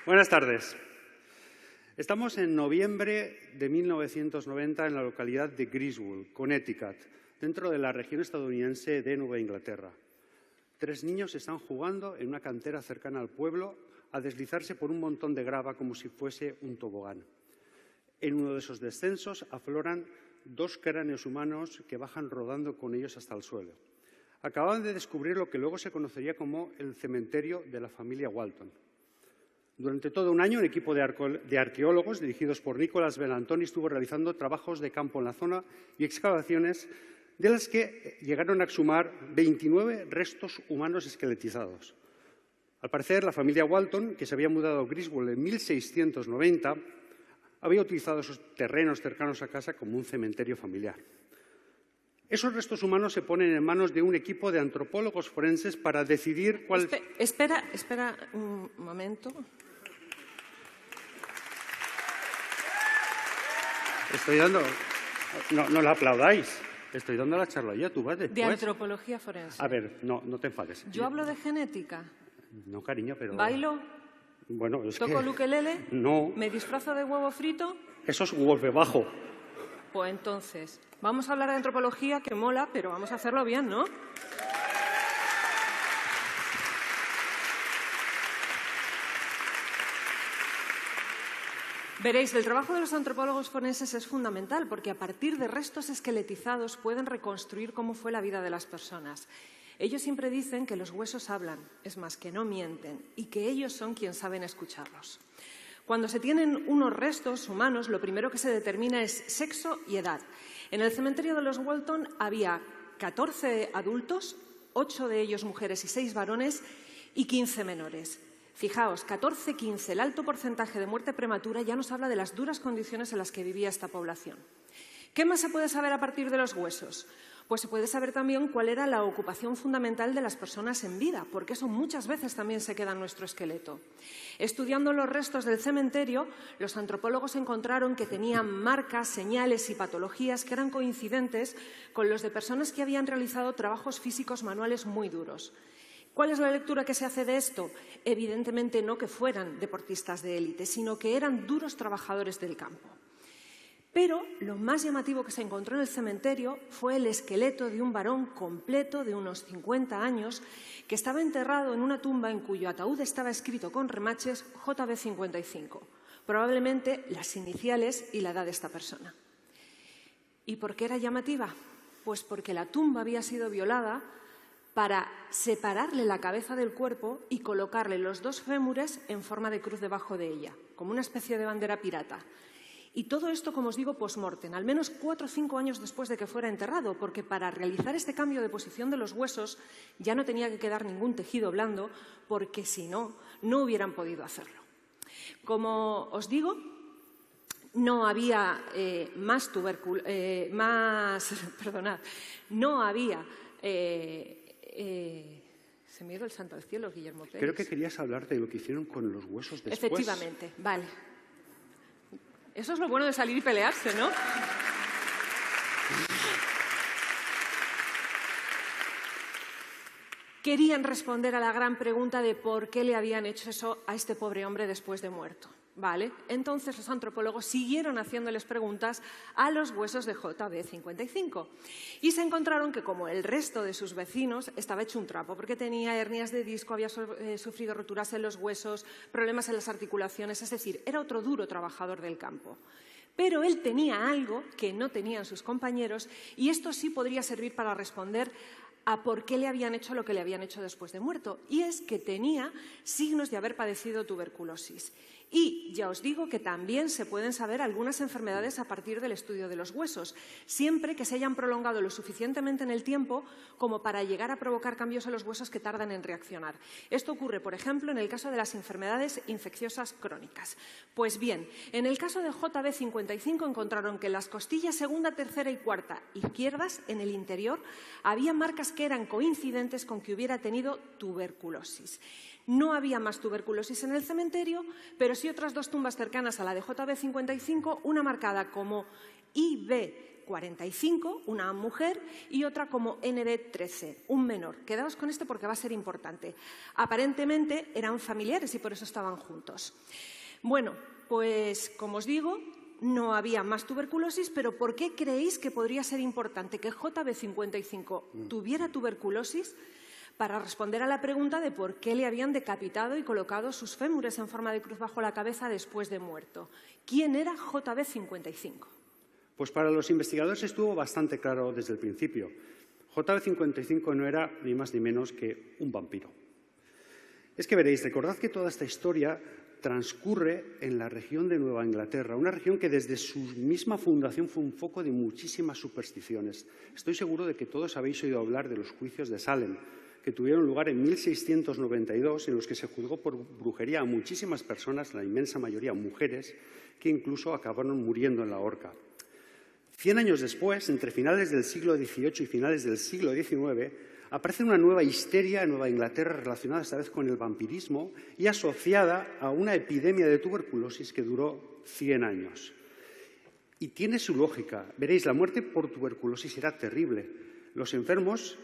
Buenas tardes. Estamos en noviembre de 1990 en la localidad de Griswold, Connecticut, dentro de la región estadounidense de Nueva Inglaterra. 3 niños están jugando en una cantera cercana al pueblo a deslizarse por un montón de grava como si fuese un tobogán. En uno de esos descensos afloran 2 cráneos humanos que bajan rodando con ellos hasta el suelo. Acababan de descubrir lo que luego se conocería como el cementerio de la familia Walton. Durante todo un año, un equipo de arqueólogos dirigidos por Nicholas Bellantoni estuvo realizando trabajos de campo en la zona y excavaciones de las que llegaron a exhumar 29 restos humanos esqueletizados. Al parecer, la familia Walton, que se había mudado a Griswold en 1690, había utilizado esos terrenos cercanos a casa como un cementerio familiar. Esos restos humanos se ponen en manos de un equipo de antropólogos forenses para decidir cuál... Espera un momento. Estoy dando... No la aplaudáis. Estoy dando la charla ya, tú vas después. De antropología forense. A ver, no te enfades. Yo hablo de genética. No, cariño, pero... ¿Bailo? Bueno, es ¿Toco que... ukelele? No. ¿Me disfrazo de huevo frito? Eso es golpe bajo. Pues entonces, vamos a hablar de antropología, que mola, pero vamos a hacerlo bien, ¿no? Veréis, el trabajo de los antropólogos forenses es fundamental porque a partir de restos esqueletizados pueden reconstruir cómo fue la vida de las personas. Ellos siempre dicen que los huesos hablan, es más, que no mienten, y que ellos son quienes saben escucharlos. Cuando se tienen unos restos humanos, lo primero que se determina es sexo y edad. En el cementerio de los Walton había 14 adultos, 8 de ellos mujeres y 6 varones, y 15 menores. Fijaos, 14, 15, el alto porcentaje de muerte prematura ya nos habla de las duras condiciones en las que vivía esta población. ¿Qué más se puede saber a partir de los huesos? Pues se puede saber también cuál era la ocupación fundamental de las personas en vida, porque eso muchas veces también se queda en nuestro esqueleto. Estudiando los restos del cementerio, los antropólogos encontraron que tenían marcas, señales y patologías que eran coincidentes con los de personas que habían realizado trabajos físicos manuales muy duros. ¿Cuál es la lectura que se hace de esto? Evidentemente no que fueran deportistas de élite, sino que eran duros trabajadores del campo. Pero lo más llamativo que se encontró en el cementerio fue el esqueleto de un varón completo de unos 50 años que estaba enterrado en una tumba en cuyo ataúd estaba escrito con remaches JB55, probablemente las iniciales y la edad de esta persona. ¿Y por qué era llamativa? Pues porque la tumba había sido violada para separarle la cabeza del cuerpo y colocarle los 2 fémures en forma de cruz debajo de ella, como una especie de bandera pirata. Y todo esto, como os digo, post-mortem, al menos 4 o 5 años después de que fuera enterrado, porque para realizar este cambio de posición de los huesos ya no tenía que quedar ningún tejido blando, porque si no, no hubieran podido hacerlo. Como os digo, no había se me ha ido el santo al cielo, Guillermo Pérez. Creo que querías hablar de lo que hicieron con los huesos después. Efectivamente, vale. Eso es lo bueno de salir y pelearse, ¿no? Querían responder a la gran pregunta de por qué le habían hecho eso a este pobre hombre después de muerto. ¿Vale? Entonces los antropólogos siguieron haciéndoles preguntas a los huesos de JB55 y se encontraron que, como el resto de sus vecinos, estaba hecho un trapo porque tenía hernias de disco, había sufrido roturas en los huesos, problemas en las articulaciones, es decir, era otro duro trabajador del campo. Pero él tenía algo que no tenían sus compañeros y esto sí podría servir para responder a por qué le habían hecho lo que le habían hecho después de muerto, y es que tenía signos de haber padecido tuberculosis. Y ya os digo que también se pueden saber algunas enfermedades a partir del estudio de los huesos, siempre que se hayan prolongado lo suficientemente en el tiempo como para llegar a provocar cambios en los huesos que tardan en reaccionar. Esto ocurre, por ejemplo, en el caso de las enfermedades infecciosas crónicas. Pues bien, en el caso de JB55 encontraron que en las costillas segunda, tercera y cuarta izquierdas, en el interior, había marcas que eran coincidentes con que hubiera tenido tuberculosis. No había más tuberculosis en el cementerio, pero sí otras 2 tumbas cercanas a la de JB55, una marcada como IB ND45, una mujer, y otra como ND13, un menor. Quedaos con esto porque va a ser importante. Aparentemente eran familiares y por eso estaban juntos. Bueno, pues como os digo, no había más tuberculosis, pero ¿por qué creéis que podría ser importante que JB55 tuviera tuberculosis? Para responder a la pregunta de por qué le habían decapitado y colocado sus fémures en forma de cruz bajo la cabeza después de muerto. ¿Quién era JB55? Pues para los investigadores estuvo bastante claro desde el principio. JB55 no era ni más ni menos que un vampiro. Es que veréis, recordad que toda esta historia transcurre en la región de Nueva Inglaterra, una región que desde su misma fundación fue un foco de muchísimas supersticiones. Estoy seguro de que todos habéis oído hablar de los juicios de Salem, que tuvieron lugar en 1692, en los que se juzgó por brujería a muchísimas personas, la inmensa mayoría mujeres, que incluso acabaron muriendo en la horca. 100 años después, entre finales del siglo XVIII y finales del siglo XIX, aparece una nueva histeria en Nueva Inglaterra relacionada esta vez con el vampirismo y asociada a una epidemia de tuberculosis que duró 100 años. Y tiene su lógica. Veréis, la muerte por tuberculosis era terrible. Los enfermos,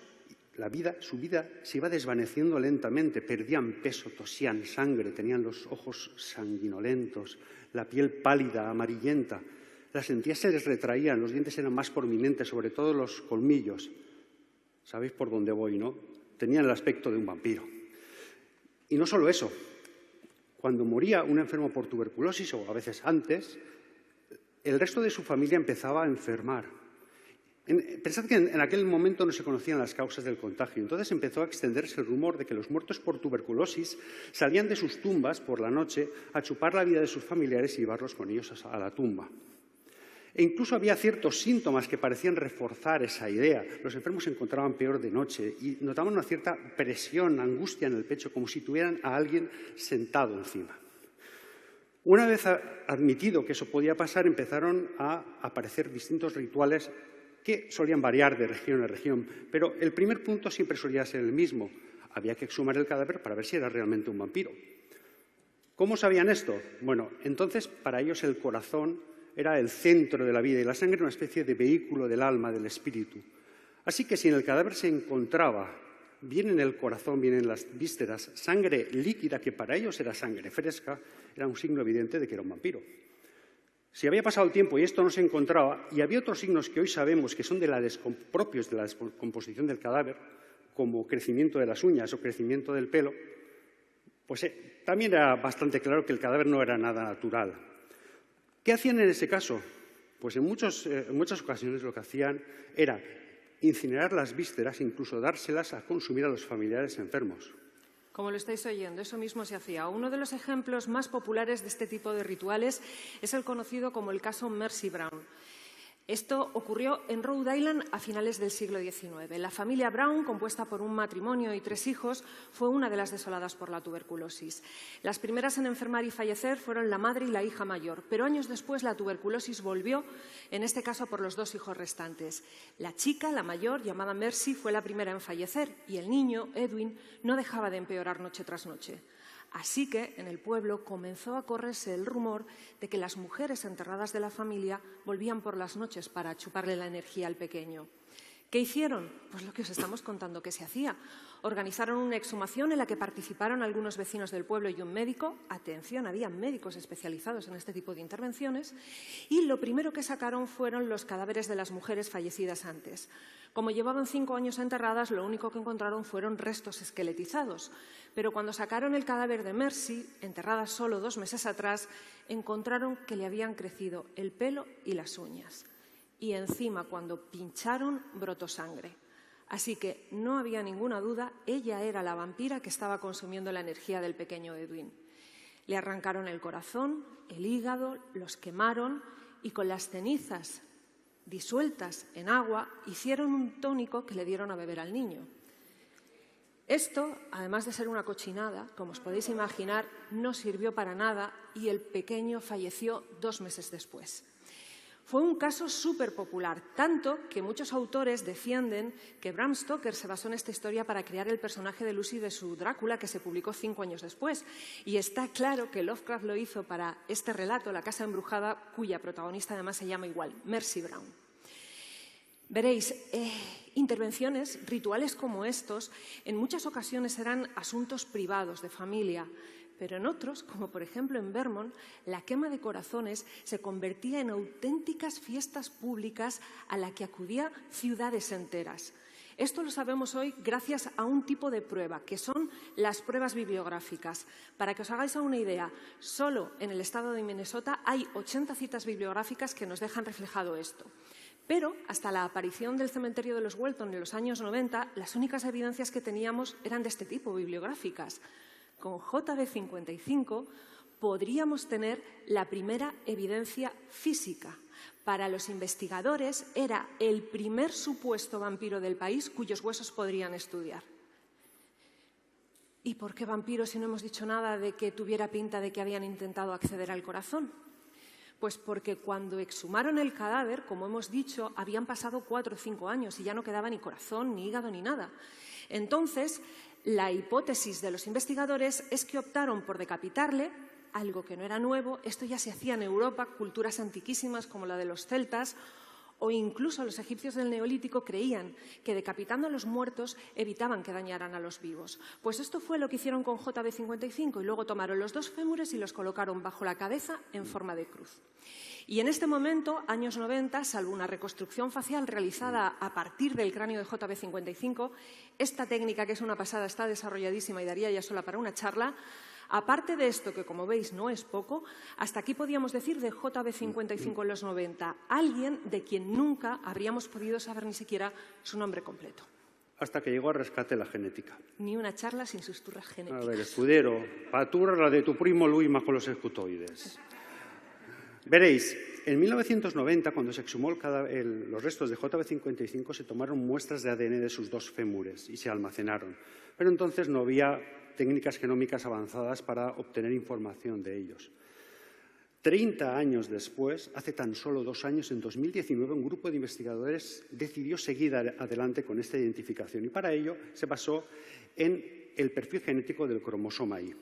su vida se iba desvaneciendo lentamente, perdían peso, tosían sangre, tenían los ojos sanguinolentos, la piel pálida, amarillenta, las encías se les retraían, los dientes eran más prominentes, sobre todo los colmillos. Sabéis por dónde voy, ¿no? Tenían el aspecto de un vampiro. Y no solo eso. Cuando moría un enfermo por tuberculosis, o a veces antes, el resto de su familia empezaba a enfermar. Pensad que en aquel momento no se conocían las causas del contagio. Entonces empezó a extenderse el rumor de que los muertos por tuberculosis salían de sus tumbas por la noche a chupar la vida de sus familiares y llevarlos con ellos a la tumba. E incluso había ciertos síntomas que parecían reforzar esa idea. Los enfermos se encontraban peor de noche y notaban una cierta presión, angustia en el pecho, como si tuvieran a alguien sentado encima. Una vez admitido que eso podía pasar, empezaron a aparecer distintos rituales que solían variar de región a región, pero el primer punto siempre solía ser el mismo. Había que exhumar el cadáver para ver si era realmente un vampiro. ¿Cómo sabían esto? Bueno, entonces para ellos el corazón era el centro de la vida y la sangre una especie de vehículo del alma, del espíritu. Así que si en el cadáver se encontraba, bien en el corazón, bien en las vísceras, sangre líquida, que para ellos era sangre fresca, era un signo evidente de que era un vampiro. Si había pasado el tiempo y esto no se encontraba, y había otros signos que hoy sabemos que son propios de la descomposición del cadáver, como crecimiento de las uñas o crecimiento del pelo, pues también era bastante claro que el cadáver no era nada natural. ¿Qué hacían en ese caso? Pues en muchas ocasiones lo que hacían era incinerar las vísceras e incluso dárselas a consumir a los familiares enfermos. Como lo estáis oyendo, eso mismo se hacía. Uno de los ejemplos más populares de este tipo de rituales es el conocido como el caso Mercy Brown. Esto ocurrió en Rhode Island a finales del siglo XIX. La familia Brown, compuesta por un matrimonio y 3 hijos, fue una de las desoladas por la tuberculosis. Las primeras en enfermar y fallecer fueron la madre y la hija mayor, pero años después la tuberculosis volvió, en este caso por los 2 hijos restantes. La chica, la mayor, llamada Mercy, fue la primera en fallecer y el niño, Edwin, no dejaba de empeorar noche tras noche. Así que en el pueblo comenzó a correrse el rumor de que las mujeres enterradas de la familia volvían por las noches para chuparle la energía al pequeño. ¿Qué hicieron? Pues lo que os estamos contando que se hacía. Organizaron una exhumación en la que participaron algunos vecinos del pueblo y un médico. Atención, había médicos especializados en este tipo de intervenciones. Y lo primero que sacaron fueron los cadáveres de las mujeres fallecidas antes. Como llevaban 5 años enterradas, lo único que encontraron fueron restos esqueletizados. Pero cuando sacaron el cadáver de Mercy, enterrada solo 2 meses atrás, encontraron que le habían crecido el pelo y las uñas. Y encima, cuando pincharon, brotó sangre. Así que no había ninguna duda, ella era la vampira que estaba consumiendo la energía del pequeño Edwin. Le arrancaron el corazón, el hígado, los quemaron y con las cenizas disueltas en agua hicieron un tónico que le dieron a beber al niño. Esto, además de ser una cochinada, como os podéis imaginar, no sirvió para nada y el pequeño falleció 2 meses después. Fue un caso súper popular, tanto que muchos autores defienden que Bram Stoker se basó en esta historia para crear el personaje de Lucy de su Drácula, que se publicó 5 años después. Y está claro que Lovecraft lo hizo para este relato, La casa embrujada, cuya protagonista además se llama igual, Mercy Brown. Veréis, intervenciones, rituales como estos, en muchas ocasiones eran asuntos privados, de familia, pero en otros, como por ejemplo en Vermont, la quema de corazones se convertía en auténticas fiestas públicas a la que acudían ciudades enteras. Esto lo sabemos hoy gracias a un tipo de prueba, que son las pruebas bibliográficas. Para que os hagáis una idea, solo en el estado de Minnesota hay 80 citas bibliográficas que nos dejan reflejado esto. Pero, hasta la aparición del cementerio de los Welton en los años 90, las únicas evidencias que teníamos eran de este tipo, bibliográficas. Con JB55 podríamos tener la primera evidencia física. Para los investigadores era el primer supuesto vampiro del país cuyos huesos podrían estudiar. ¿Y por qué vampiro si no hemos dicho nada de que tuviera pinta de que habían intentado acceder al corazón? Pues porque cuando exhumaron el cadáver, como hemos dicho, habían pasado 4 o 5 años y ya no quedaba ni corazón, ni hígado, ni nada. Entonces, la hipótesis de los investigadores es que optaron por decapitarle, algo que no era nuevo. Esto ya se hacía en Europa, culturas antiquísimas como la de los celtas, o incluso los egipcios del Neolítico creían que decapitando a los muertos evitaban que dañaran a los vivos. Pues esto fue lo que hicieron con JB55 y luego tomaron los 2 fémures y los colocaron bajo la cabeza en forma de cruz. Y en este momento, años 90, salvo una reconstrucción facial realizada a partir del cráneo de JB55, esta técnica, que es una pasada, está desarrolladísima y daría ya sola para una charla. Aparte de esto, que como veis no es poco, hasta aquí podíamos decir de JB55 en los 90, alguien de quien nunca habríamos podido saber ni siquiera su nombre completo. Hasta que llegó a rescate la genética. Ni una charla sin sus turras genéticas. A ver, escudero, paturra la de tu primo Luis con los escutoides. Veréis, en 1990, cuando se exhumó los restos de JB55, se tomaron muestras de ADN de sus 2 fémures y se almacenaron. Pero entonces no había técnicas genómicas avanzadas para obtener información de ellos. 30 años después, hace tan solo 2 años, en 2019, un grupo de investigadores decidió seguir adelante con esta identificación y para ello se basó en el perfil genético del cromosoma Y.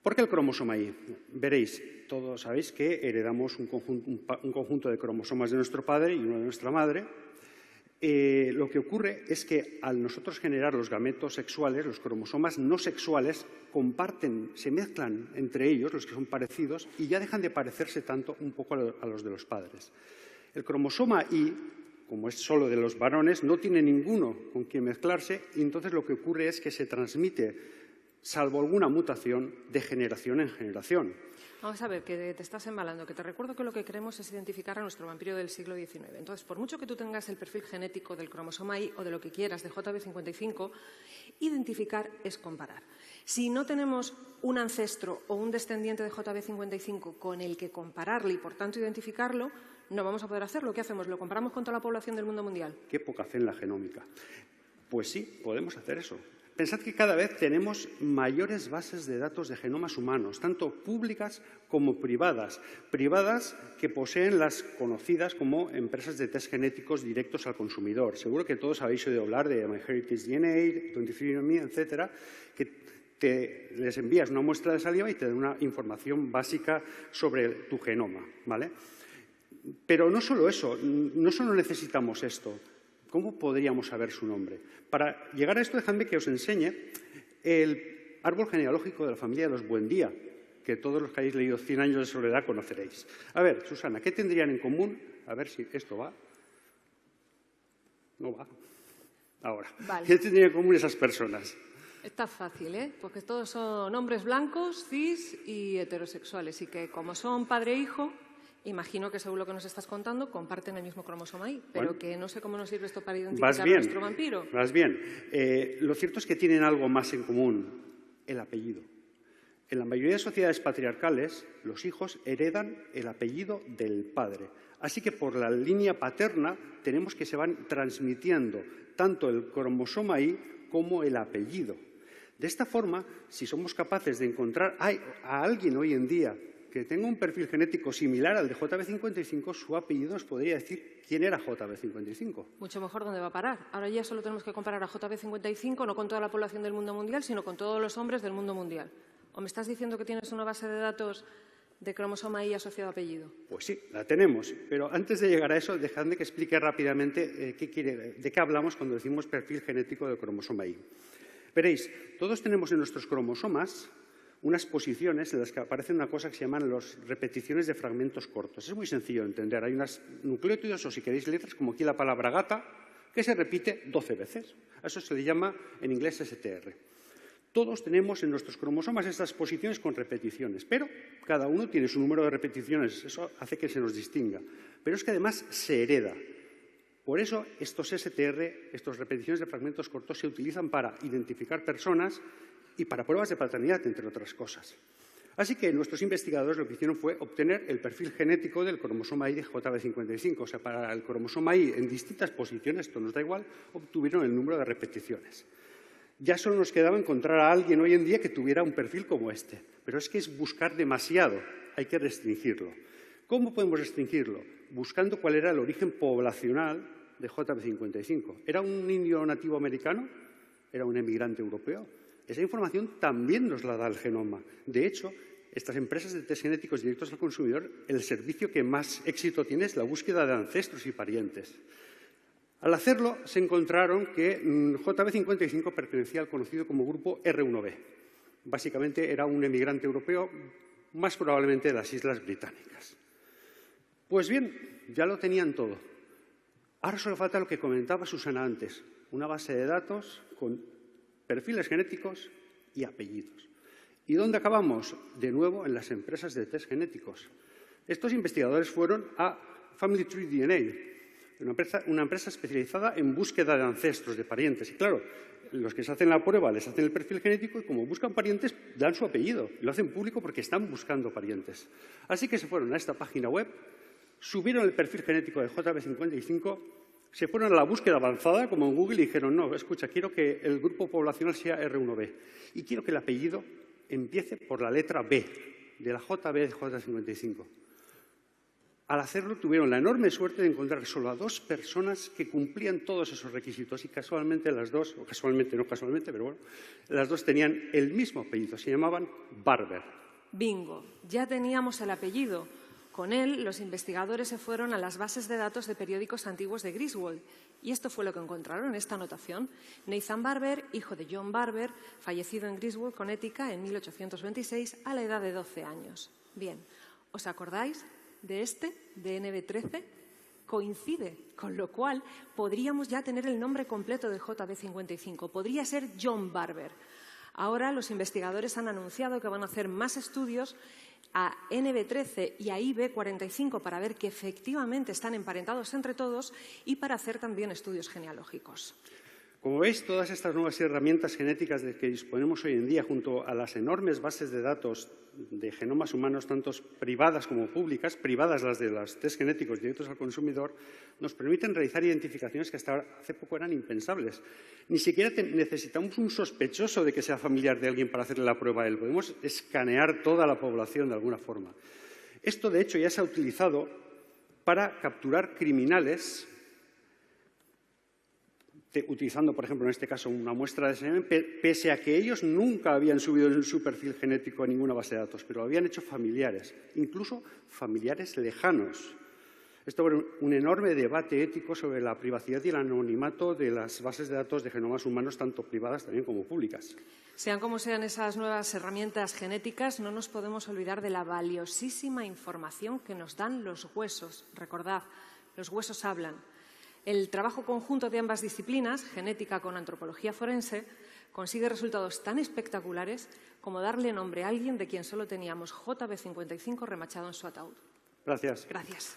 ¿Por qué el cromosoma Y? Veréis, todos sabéis que heredamos un conjunto de cromosomas de nuestro padre y uno de nuestra madre. Lo que ocurre es que al nosotros generar los gametos sexuales, los cromosomas no sexuales comparten, se mezclan entre ellos, los que son parecidos, y ya dejan de parecerse tanto un poco a los de los padres. El cromosoma Y, como es solo de los varones, no tiene ninguno con quien mezclarse y entonces lo que ocurre es que se transmite, salvo alguna mutación, de generación en generación. Vamos a ver, que te estás embalando, que te recuerdo que lo que queremos es identificar a nuestro vampiro del siglo XIX. Entonces, por mucho que tú tengas el perfil genético del cromosoma Y o de lo que quieras de JB55, identificar es comparar. Si no tenemos un ancestro o un descendiente de JB55 con el que compararle y, por tanto, identificarlo, no vamos a poder hacerlo. ¿Qué hacemos? ¿Lo comparamos con toda la población del mundo mundial? Qué poca fe en la genómica. Pues sí, podemos hacer eso. Pensad que cada vez tenemos mayores bases de datos de genomas humanos, tanto públicas como privadas. Privadas que poseen las conocidas como empresas de test genéticos directos al consumidor. Seguro que todos habéis oído hablar de MyHeritage DNA, 23andMe, etcétera, que les envías una muestra de saliva y te da una información básica sobre tu genoma, ¿vale? Pero no solo eso, no solo necesitamos esto. ¿Cómo podríamos saber su nombre? Para llegar a esto, dejadme que os enseñe el árbol genealógico de la familia de los Buendía, que todos los que hayáis leído 100 años de soledad conoceréis. A ver, Susana, ¿qué tendrían en común? A ver si esto va. No va. Ahora, vale. ¿Qué tendrían en común esas personas? Está fácil, ¿eh? Porque todos son hombres blancos, cis y heterosexuales. Y que como son padre e hijo, imagino que según lo que nos estás contando, comparten el mismo cromosoma Y. Pero bueno, que no sé cómo nos sirve esto para identificar a nuestro vampiro. Vas bien. Lo cierto es que tienen algo más en común, el apellido. En la mayoría de sociedades patriarcales, los hijos heredan el apellido del padre. Así que por la línea paterna tenemos que se van transmitiendo tanto el cromosoma Y como el apellido. De esta forma, si somos capaces de encontrar a alguien hoy en día que tenga un perfil genético similar al de JB55, su apellido nos podría decir quién era JB55. Mucho mejor dónde va a parar. Ahora ya solo tenemos que comparar a JB55 no con toda la población del mundo mundial, sino con todos los hombres del mundo mundial. ¿O me estás diciendo que tienes una base de datos de cromosoma Y asociado a apellido? Pues sí, la tenemos. Pero antes de llegar a eso, dejadme que explique rápidamente de qué hablamos cuando decimos perfil genético del cromosoma Y. Veréis, todos tenemos en nuestros cromosomas unas posiciones en las que aparece una cosa que se llaman las repeticiones de fragmentos cortos. Es muy sencillo de entender. Hay unos nucleótidos, o si queréis letras, como aquí la palabra gata, que se repite 12 veces. A eso se le llama en inglés STR. Todos tenemos en nuestros cromosomas estas posiciones con repeticiones, pero cada uno tiene su número de repeticiones. Eso hace que se nos distinga. Pero es que además se hereda. Por eso estos STR, estas repeticiones de fragmentos cortos, se utilizan para identificar personas y para pruebas de paternidad, entre otras cosas. Así que nuestros investigadores lo que hicieron fue obtener el perfil genético del cromosoma Y de JB55. O sea, para el cromosoma Y en distintas posiciones, esto nos da igual, obtuvieron el número de repeticiones. Ya solo nos quedaba encontrar a alguien hoy en día que tuviera un perfil como este. Pero es que es buscar demasiado, hay que restringirlo. ¿Cómo podemos restringirlo? Buscando cuál era el origen poblacional de JB55. ¿Era un indio nativo americano? ¿Era un emigrante europeo? Esa información también nos la da el genoma. De hecho, estas empresas de test genéticos directos al consumidor, el servicio que más éxito tiene es la búsqueda de ancestros y parientes. Al hacerlo, se encontraron que JB55 pertenecía al conocido como grupo R1b. Básicamente era un emigrante europeo, más probablemente de las Islas Británicas. Pues bien, ya lo tenían todo. Ahora solo falta lo que comentaba Susana antes, una base de datos con perfiles genéticos y apellidos. ¿Y dónde acabamos? De nuevo, en las empresas de test genéticos. Estos investigadores fueron a Family Tree DNA, una empresa especializada en búsqueda de ancestros, de parientes. Y claro, los que se hacen la prueba les hacen el perfil genético y como buscan parientes dan su apellido. Y lo hacen público porque están buscando parientes. Así que se fueron a esta página web, subieron el perfil genético de JB55, se fueron a la búsqueda avanzada, como en Google, y dijeron, no, escucha, quiero que el grupo poblacional sea R1b y quiero que el apellido empiece por la letra B, de la JB de J55. Al hacerlo, tuvieron la enorme suerte de encontrar solo a 2 personas que cumplían todos esos requisitos y casualmente las 2, o casualmente, no casualmente, pero bueno, las 2 tenían el mismo apellido, se llamaban Barber. Bingo, ya teníamos el apellido. Con él, los investigadores se fueron a las bases de datos de periódicos antiguos de Griswold. Y esto fue lo que encontraron en esta anotación. Nathan Barber, hijo de John Barber, fallecido en Griswold, Connecticut, en 1826, a la edad de 12 años. Bien, ¿os acordáis de este, de NB13? Coincide, con lo cual podríamos ya tener el nombre completo de JB55. Podría ser John Barber. Ahora los investigadores han anunciado que van a hacer más estudios a NB13 y a IB45 para ver que efectivamente están emparentados entre todos y para hacer también estudios genealógicos. Como veis, todas estas nuevas herramientas genéticas de que disponemos hoy en día, junto a las enormes bases de datos de genomas humanos, tanto privadas como públicas, privadas las de los test genéticos directos al consumidor, nos permiten realizar identificaciones que hasta hace poco eran impensables. Ni siquiera necesitamos un sospechoso de que sea familiar de alguien para hacerle la prueba a él. Podemos escanear toda la población de alguna forma. Esto, de hecho, ya se ha utilizado para capturar criminales utilizando, por ejemplo, en este caso, una muestra de semen, pese a que ellos nunca habían subido su perfil genético a ninguna base de datos, pero lo habían hecho familiares, incluso familiares lejanos. Esto fue un enorme debate ético sobre la privacidad y el anonimato de las bases de datos de genomas humanos, tanto privadas también como públicas. Sean como sean esas nuevas herramientas genéticas, no nos podemos olvidar de la valiosísima información que nos dan los huesos. Recordad, los huesos hablan. El trabajo conjunto de ambas disciplinas, genética con antropología forense, consigue resultados tan espectaculares como darle nombre a alguien de quien solo teníamos JB55 remachado en su ataúd. Gracias. Gracias.